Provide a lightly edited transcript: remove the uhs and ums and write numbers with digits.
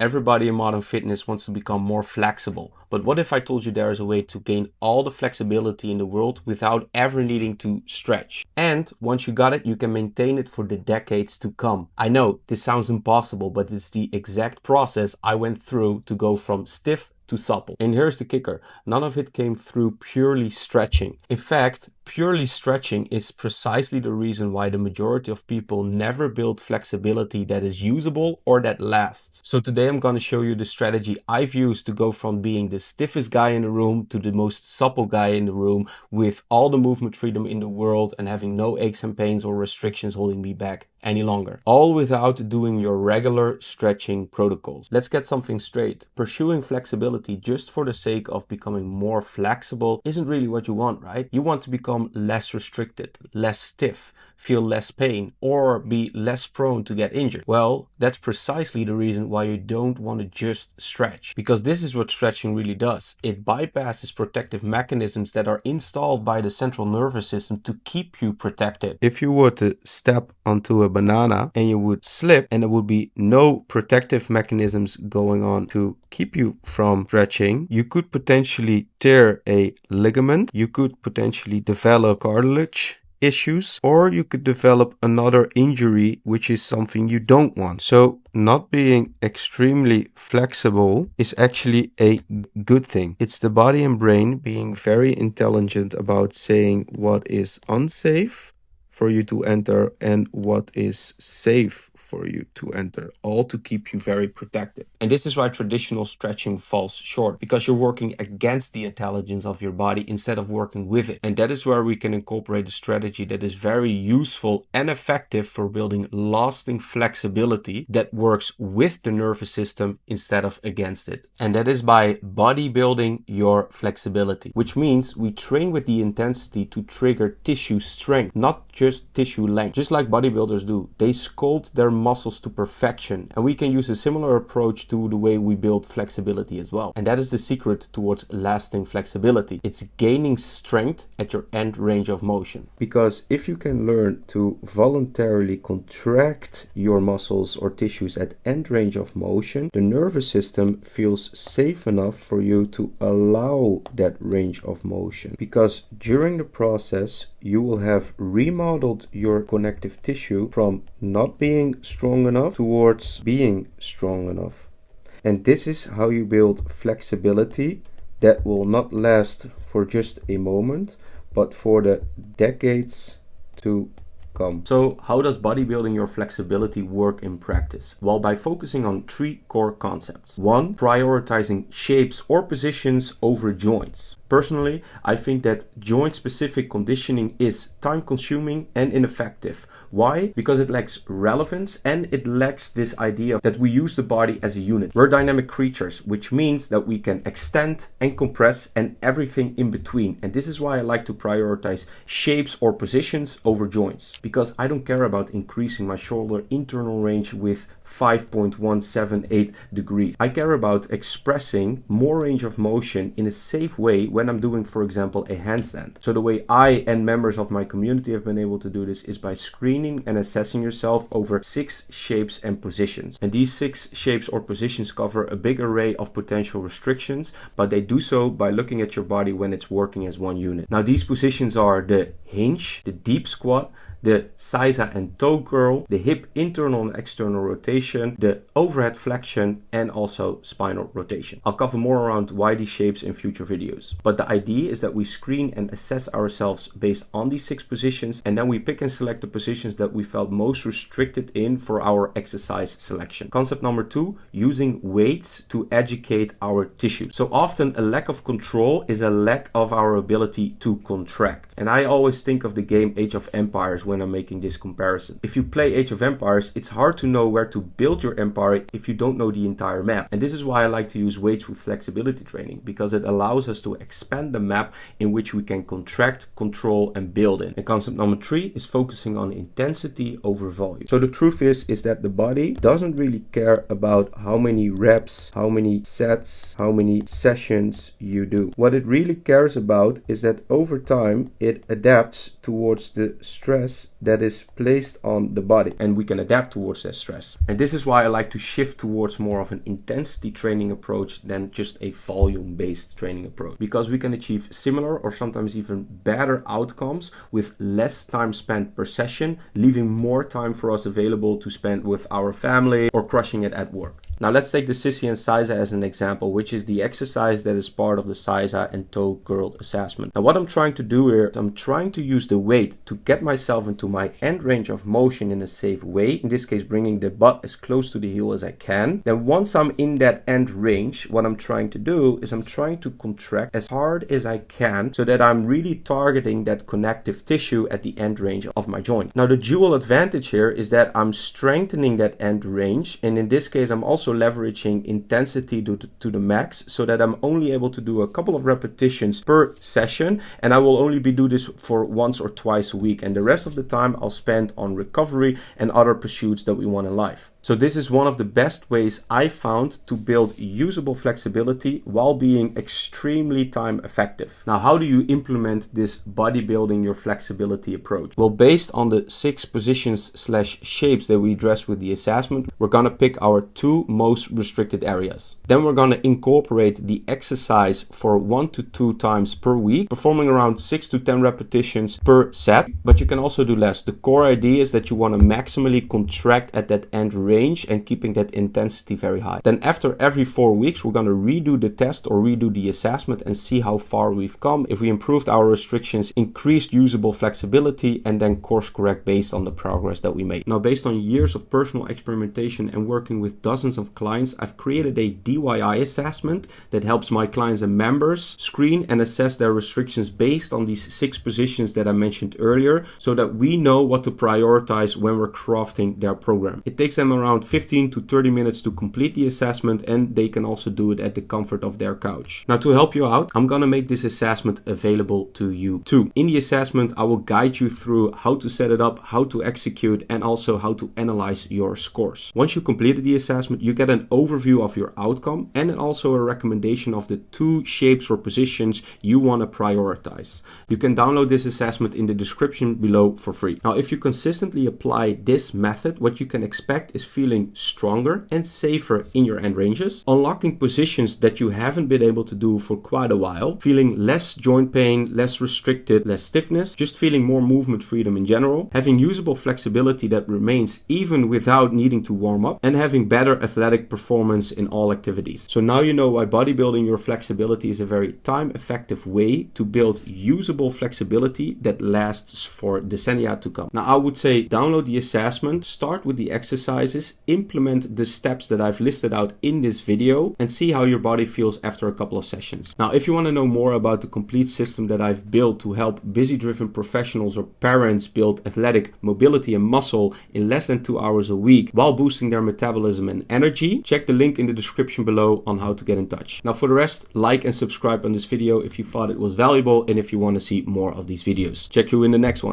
Everybody in modern fitness wants to become more flexible. But what if I told you there is a way to gain all the flexibility in the world without ever needing to stretch? And once you got it, you can maintain it for the decades to come. I know this sounds impossible, but it's the exact process I went through to go from stiff to supple. And here's the kicker. None of it came through purely stretching. In fact, purely stretching is precisely the reason why the majority of people never build flexibility that is usable or that lasts. So today I'm going to show you the strategy I've used to go from being the stiffest guy in the room to the most supple guy in the room with all the movement freedom in the world and having no aches and pains or restrictions holding me back any longer. All without doing your regular stretching protocols. Let's get something straight. Pursuing flexibility just for the sake of becoming more flexible isn't really what you want, right? You want to become less restricted, less stiff, feel less pain, or be less prone to get injured. Well, that's precisely the reason why you don't want to just stretch, because this is what stretching really does. It bypasses protective mechanisms that are installed by the central nervous system to keep you protected. If you were to step onto a banana and you would slip and there would be no protective mechanisms going on to keep you from stretching, you could potentially tear a ligament, you could potentially develop cartilage issues, or you could develop another injury, which is something you don't want. So not being extremely flexible is actually a good thing. It's the body and brain being very intelligent about saying what is unsafe for you to enter and what is safe for you to enter, all to keep you very protected. And this is why traditional stretching falls short, because you're working against the intelligence of your body instead of working with it. And that is where we can incorporate a strategy that is very useful and effective for building lasting flexibility that works with the nervous system instead of against it. And that is by bodybuilding your flexibility, which means we train with the intensity to trigger tissue strength, not just tissue length. Just like bodybuilders do, they sculpt their muscles to perfection, and we can use a similar approach to the way we build flexibility as well. And that is the secret towards lasting flexibility. It's gaining strength at your end range of motion. Because if you can learn to voluntarily contract your muscles or tissues at end range of motion, the nervous system feels safe enough for you to allow that range of motion. Because during the process, you will have remodeled your connective tissue from not being strong enough towards being strong enough. And this is how you build flexibility that will not last for just a moment, but for the decades to come. So how does bodybuilding your flexibility work in practice? Well, by focusing on 3 core concepts. 1, prioritizing shapes or positions over joints. Personally, I think that joint-specific conditioning is time-consuming and ineffective. Why? Because it lacks relevance and it lacks this idea that we use the body as a unit. We're dynamic creatures, which means that we can extend and compress and everything in between. And this is why I like to prioritize shapes or positions over joints. Because I don't care about increasing my shoulder internal range with 5.178 degrees. I care about expressing more range of motion in a safe way when I'm doing, for example, a handstand. So the way I and members of my community have been able to do this is by screening and assessing yourself over 6 shapes and positions. And these 6 shapes or positions cover a big array of potential restrictions, but they do so by looking at your body when it's working as one unit. Now these positions are the hinge, the deep squat, the sisa and toe curl, the hip internal and external rotation, the overhead flexion, and also spinal rotation. I'll cover more around why these shapes in future videos. But the idea is that we screen and assess ourselves based on these 6 positions, and then we pick and select the positions that we felt most restricted in for our exercise selection. Concept number 2, using weights to educate our tissue. So often a lack of control is a lack of our ability to contract. And I always think of the game Age of Empires when I'm making this comparison. If you play Age of Empires, it's hard to know where to build your empire if you don't know the entire map. And this is why I like to use weights with flexibility training, because it allows us to expand the map in which we can contract, control, and build in. And concept number 3 is focusing on intensity over volume. So the truth is that the body doesn't really care about how many reps, how many sets, how many sessions you do. What it really cares about is that over time it adapts towards the stress stress that is placed on the body, and we can adapt towards that stress. And this is why I like to shift towards more of an intensity training approach than just a volume-based training approach, because we can achieve similar or sometimes even better outcomes with less time spent per session, leaving more time for us available to spend with our family or crushing it at work. Now let's take the Sissy and Sisa as an example, which is the exercise that is part of the Sisa and toe curl assessment. Now what I'm trying to do here is I'm trying to use the weight to get myself into my end range of motion in a safe way, in this case bringing the butt as close to the heel as I can. Then once I'm in that end range, what I'm trying to do is I'm trying to contract as hard as I can so that I'm really targeting that connective tissue at the end range of my joint. Now the dual advantage here is that I'm strengthening that end range, and in this case I'm also leveraging intensity to the max, so that I'm only able to do a couple of repetitions per session, and I will only do this for once or twice a week, and the rest of the time I'll spend on recovery and other pursuits that we want in life. So this is one of the best ways I found to build usable flexibility while being extremely time effective. Now, how do you implement this bodybuilding your flexibility approach? Well, based on the 6 positions / shapes that we address with the assessment, we're gonna pick our 2 most restricted areas. Then we're gonna incorporate the exercise for 1 to 2 times per week, performing around 6 to 10 repetitions per set, but you can also do less. The core idea is that you wanna maximally contract at that end range and keeping that intensity very high. Then after every 4 weeks, we're going to redo the test or redo the assessment and see how far we've come, if we improved our restrictions, increased usable flexibility, and then course correct based on the progress that we made. Now, based on years of personal experimentation and working with dozens of clients, I've created a DIY assessment that helps my clients and members screen and assess their restrictions based on these 6 positions that I mentioned earlier, so that we know what to prioritize when we're crafting their program. It takes them around 15 to 30 minutes to complete the assessment, and they can also do it at the comfort of their couch. Now, to help you out, I'm gonna make this assessment available to you too. In the assessment, I will guide you through how to set it up, how to execute, and also how to analyze your scores. Once you completed the assessment, you get an overview of your outcome and also a recommendation of the 2 shapes or positions you want to prioritize. You can download this assessment in the description below for free. Now, if you consistently apply this method, what you can expect is feeling stronger and safer in your end ranges, unlocking positions that you haven't been able to do for quite a while, feeling less joint pain, less restricted, less stiffness, just feeling more movement freedom in general, having usable flexibility that remains even without needing to warm up, and having better athletic performance in all activities. So now you know why bodybuilding your flexibility is a very time-effective way to build usable flexibility that lasts for decennia to come. Now, I would say download the assessment, start with the exercises, implement the steps that I've listed out in this video, and see how your body feels after a couple of sessions. Now, if you want to know more about the complete system that I've built to help busy-driven professionals or parents build athletic mobility and muscle in less than 2 hours a week while boosting their metabolism and energy, check the link in the description below on how to get in touch. Now, for the rest, like and subscribe on this video if you thought it was valuable and if you want to see more of these videos. Check you in the next one.